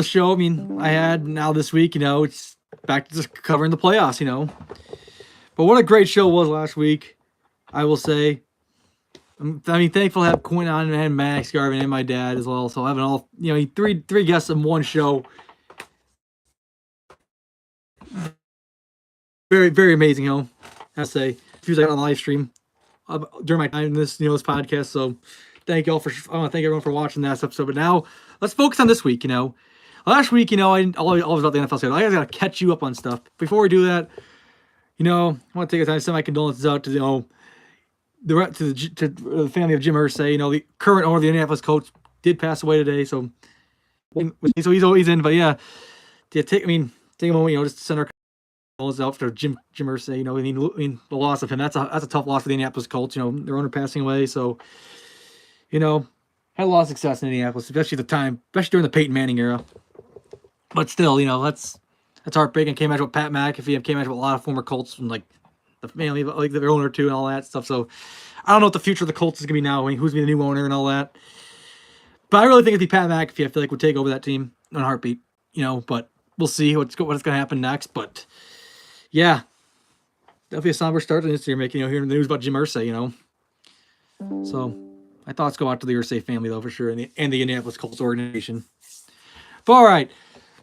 show. I mean, I had now this week. It's back to just covering the playoffs. But what a great show was last week. I will say. Thankful to have Quinn on and Max Garvin and my dad as well. So having all three guests in one show, very very amazing. I say usually on the live stream during my time in this podcast. So thank you all for I want to thank everyone for watching that episode. But now let's focus on this week. Last week I always about the NFL schedule. I gotta catch you up on stuff. Before we do that, I want to take a time to send my condolences out to the family of Jim Irsay. The current owner of the Indianapolis Colts did pass away today, so he's always in. But yeah, take a moment, just to send our condolences out for Jim Irsay. The loss of him, that's a tough loss for the Indianapolis Colts. Their owner passing away, so had a lot of success in Indianapolis, especially during the Peyton Manning era. But still, that's heartbreaking. Came out with Pat McAfee. Came out with a lot of former Colts from the family, like their owner too, and all that stuff. So I don't know what the future of the Colts is gonna be now. Who's gonna be the new owner and all that. But I really think it'd be Pat McAfee. I feel like would take over that team in a heartbeat. But we'll see what's gonna happen next. But yeah, definitely a somber start to this year. Hearing the news about Jim Irsay. So my thoughts go out to the Irsay family though for sure, and the Indianapolis Colts organization. But all right.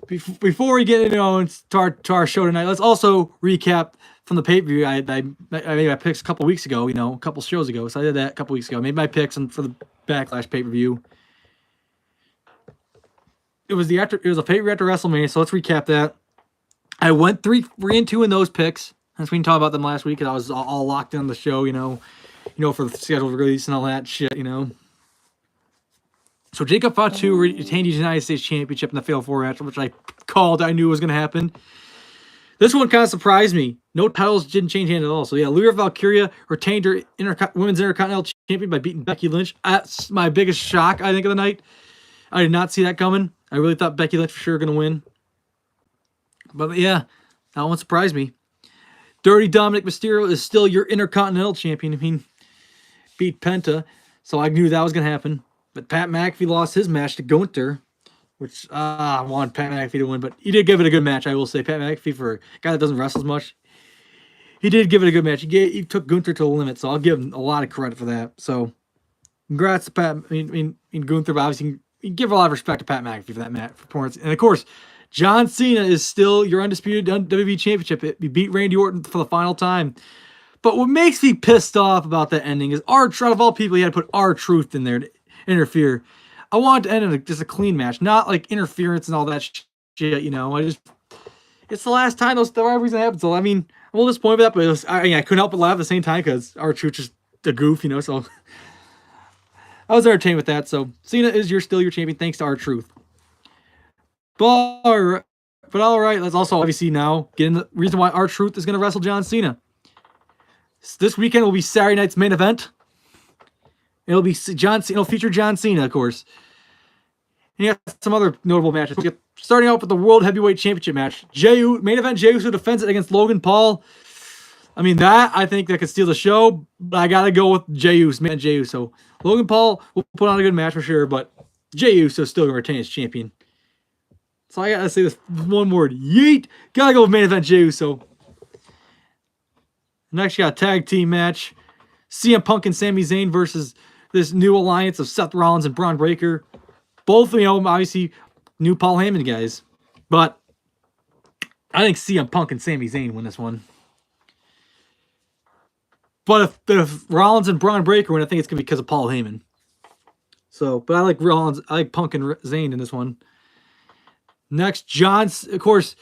Before we get into our show tonight, let's also recap from the pay-per-view. I made my picks a couple weeks ago, a couple shows ago. So I did that a couple weeks ago. I made my picks for the Backlash pay-per-view. It was a pay-per-view after WrestleMania, so let's recap that. I went 3-2 in those picks. As we can talk about them last week, because I was all locked in on the show, for the scheduled release and all that shit, So Jacob Fatu retained his United States Championship in the Fatal 4 match, which I knew was going to happen. This one kind of surprised me. No titles didn't change hands at all. So yeah, Lyra Valkyria retained her Women's Intercontinental Champion by beating Becky Lynch. That's my biggest shock, I think, of the night. I did not see that coming. I really thought Becky Lynch for sure going to win. But yeah, that one surprised me. Dirty Dominic Mysterio is still your Intercontinental Champion. Beat Penta. So I knew that was going to happen. But Pat McAfee lost his match to Gunther, which I wanted Pat McAfee to win, but he did give it a good match, I will say. Pat McAfee, for a guy that doesn't wrestle as much, he did give it a good match. He took Gunther to the limit, so I'll give him a lot of credit for that. So, congrats to Pat. Gunther, but obviously, you give a lot of respect to Pat McAfee for that match performance. And of course, John Cena is still your undisputed WWE Championship. He beat Randy Orton for the final time. But what makes me pissed off about that ending is out of all people, he had to put R-Truth in there to interfere. I wanted to end in just a clean match, not like interference and all that shit. It's the last time the rivalries happen. So I'm a little disappointed with that, but I couldn't help but laugh at the same time because R-Truth just a goof, So I was entertained with that. So Cena is still your champion, thanks to R-Truth. But all right, let's also obviously now get into the reason why R-Truth is going to wrestle John Cena. This weekend will be Saturday night's main event. It'll feature John Cena, of course. And you got some other notable matches. Starting out with the World Heavyweight Championship match. Main event, Jey Uso defends it against Logan Paul. I think that could steal the show, but I gotta go with Jey Uso. Logan Paul will put on a good match for sure, but Jey Uso is still gonna retain as champion. So I gotta say this one word: yeet. Gotta go with main event, Jey Uso. Next, you got a tag team match: CM Punk and Sami Zayn versus this new alliance of Seth Rollins and Braun Breaker. Both, obviously new Paul Heyman guys. But I think CM Punk and Sami Zayn win this one. But if Rollins and Braun Breaker win, I think it's going to be because of Paul Heyman. So, but I like Punk and Zayn in this one. Next, of course,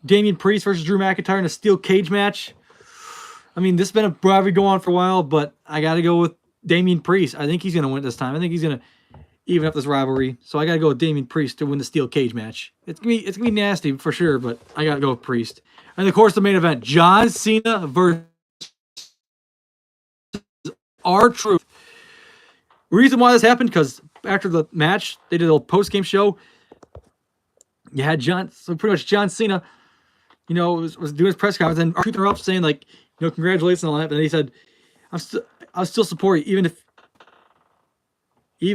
Damian Priest versus Drew McIntyre in a steel cage match. This has been a rivalry going on for a while, but I got to go with Damian Priest. I think he's going to win this time. I think he's going to even up this rivalry. So I got to go with Damian Priest to win the steel cage match. It's gonna be nasty for sure, but I got to go with Priest. And of course, the main event: John Cena versus R-Truth. Reason why this happened, because after the match, they did a post-game show. You had John Cena, was doing his press conference, and R-Truth up saying congratulations and all that. But then he said, I'll still support you, even if he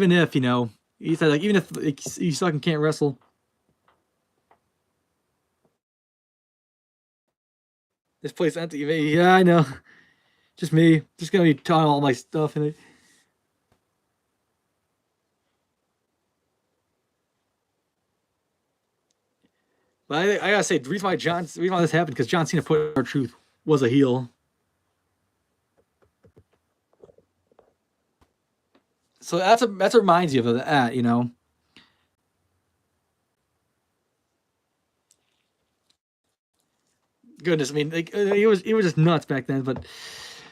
said even if you suck and can't wrestle, This place empty. Yeah, I know. Just me. Just gonna be talking all my stuff in it. But I gotta say, the reason why this happened because John Cena put our truth was a heel. So that's what reminds you of that, you know. Goodness, I mean, like, it was just nuts back then. But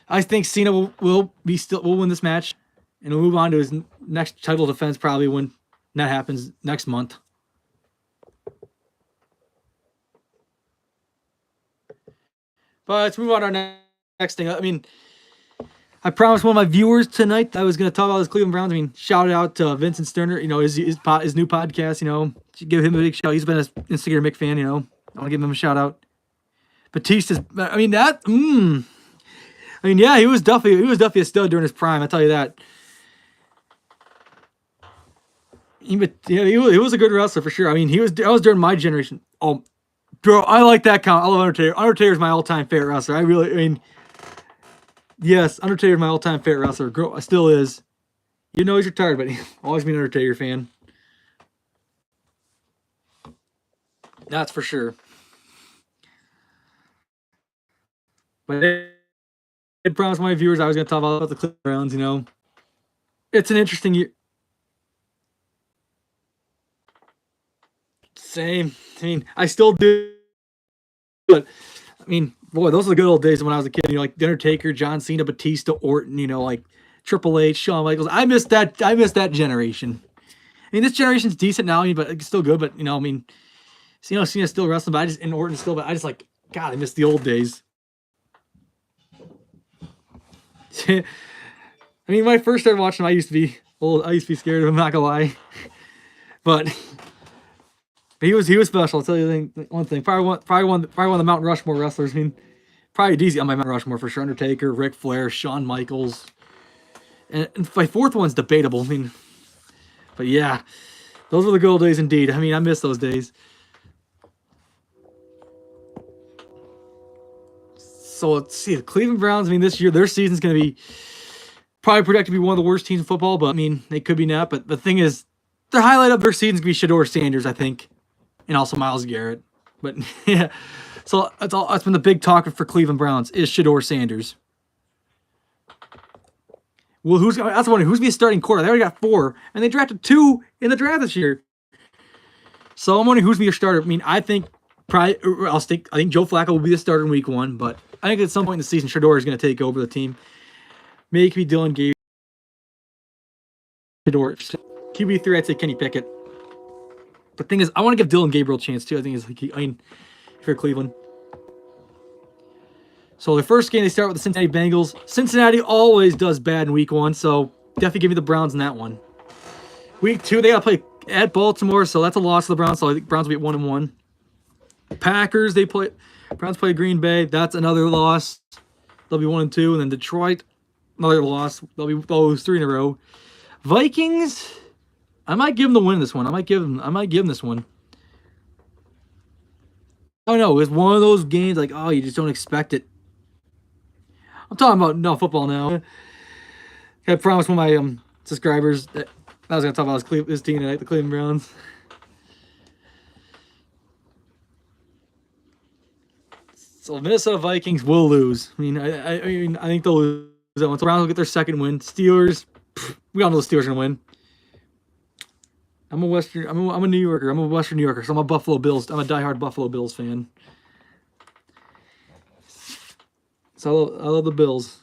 I think Cena will win this match, and we'll move on to his next title defense probably when that happens next month. But let's move on to our next thing. I mean, I promised one of my viewers tonight that I was going to talk about his Cleveland Browns. I mean, shout out to Vincent Sterner, you know, his new podcast, you know, give him a big shout. He's been an Instagram Mick fan, you know. I want to give him a shout out. Batista's, I mean, I mean, yeah, he was definitely a stud during his prime. I tell you that. He was a good wrestler for sure. I mean, that was during my generation. Oh, bro, I like that count. I love Undertaker. Undertaker's my all-time favorite wrestler. I mean, yes, Undertaker's my all-time favorite wrestler. Still is. You know he's retired, but always been an Undertaker fan. That's for sure. But I promised my viewers I was going to talk about the Cleveland Browns, you know. It's an interesting year. Same. I mean, I still do. But, I mean, boy, those are the good old days when I was a kid. You know, like Undertaker, John Cena, Batista, Orton, you know, like Triple H, Shawn Michaels. I miss that generation. I mean, this generation's decent now, but it's still good. But, you know, I mean, you know, Cena's still wrestling, and Orton's still, but I just like, God, I miss the old days. I mean, when I first started watching him, I used to be scared of him, not gonna lie. But he was special. I'll tell you one thing. Probably one of the Mount Rushmore wrestlers. I mean, probably DZ on my Mount Rushmore for sure. Undertaker, Ric Flair, Shawn Michaels, and my fourth one's debatable. I mean, but yeah, those were the good old days indeed. I mean, I miss those days. So let's see, the Cleveland Browns. I mean, this year their season's going to be probably projected to be one of the worst teams in football. But I mean, they could be not. But the thing is, the highlight of their season's going to be Shedeur Sanders, I think, and also Myles Garrett. But yeah, so that's been the big talk for Cleveland Browns is Shedeur Sanders. Well, that's wondering who's going to be starting quarter. They already got 4, and they drafted 2 in the draft this year. So I'm wondering who's going to be your starter. I mean, I think Joe Flacco will be the starter in week 1, but I think at some point in the season, Shedeur is going to take over the team. Maybe it could be Dylan Gabriel. Shedeur. QB3, I'd say Kenny Pickett. The thing is, I want to give Dylan Gabriel a chance too. I think if you're Cleveland. So the first game, they start with the Cincinnati Bengals. Cincinnati always does bad in week 1, so definitely give me the Browns in that one. Week 2, they got to play at Baltimore, so that's a loss to the Browns. So I think Browns will be 1-1. Packers, Browns play Green Bay. That's another loss. They'll be 1-2. And then Detroit, another loss. They'll lose 3 in a row. Vikings, I might give them the win this one. I might give them this one. I don't know. It's one of those games like, oh, you just don't expect it. I'm talking about football now. I promised one of my subscribers that I was going to talk about his team tonight, the Cleveland Browns. So Minnesota Vikings will lose. I mean, I think they'll lose that one. So Browns will get their second win. Steelers, we all know the Steelers are gonna win. I'm a New Yorker. I'm a Western New Yorker. So I'm a Buffalo Bills. I'm a diehard Buffalo Bills fan. So I love the Bills.